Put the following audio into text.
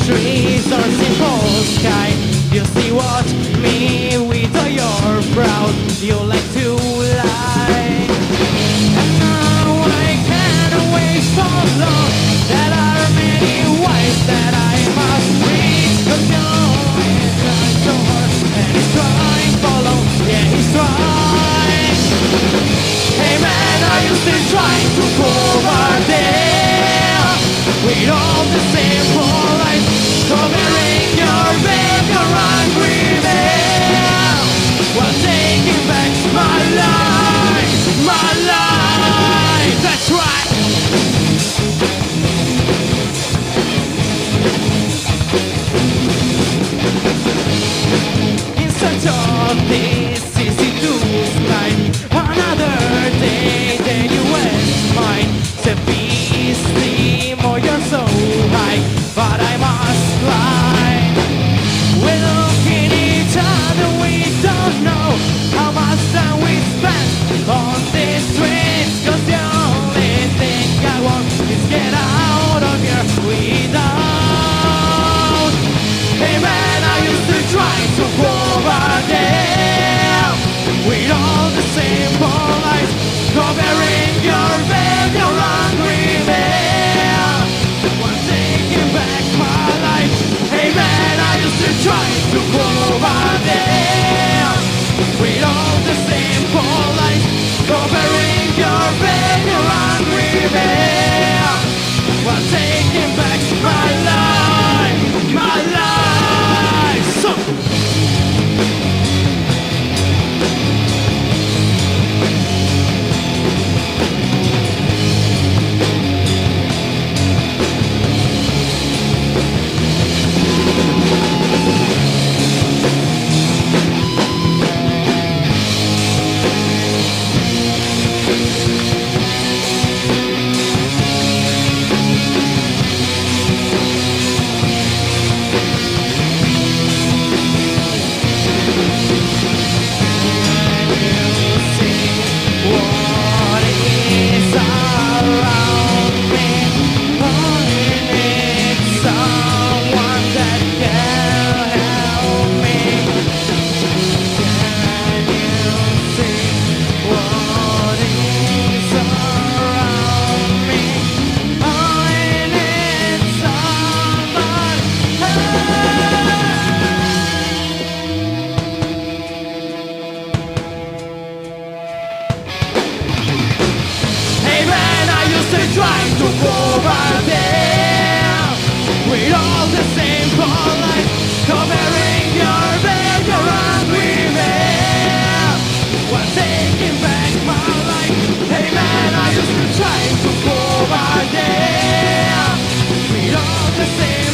trees or simple sky. You see what me with all your proud. You like to lie. And now I can't wait for long. There are many ways that I must reach. 'Cause you're trying so hard and he's trying for long. Yeah, he's trying. Hey man, are you still trying to go over there? With all the simple lights covering your back, you're angry man. Well, taking back my life, my life. That's right. In search of this easy to slide, another day, then you waste mine. The beast, or you're so high, but I must fly. We look in each other, we don't know how much time we spend on these streets. 'Cause the only thing I want is get out of here without. Hey man, I used to try to go over there with all the simple lights covering your bed, you're hungry man. One taking back my life. Hey man, I used to try to go over there with all the simple lights covering your bed, you're hungry man. One taking back my life, my life. So trying to go over there with all the simple lights covering your bed, you're hungry man. Well, taking back my life. Hey man, I used to try to go over there with all the same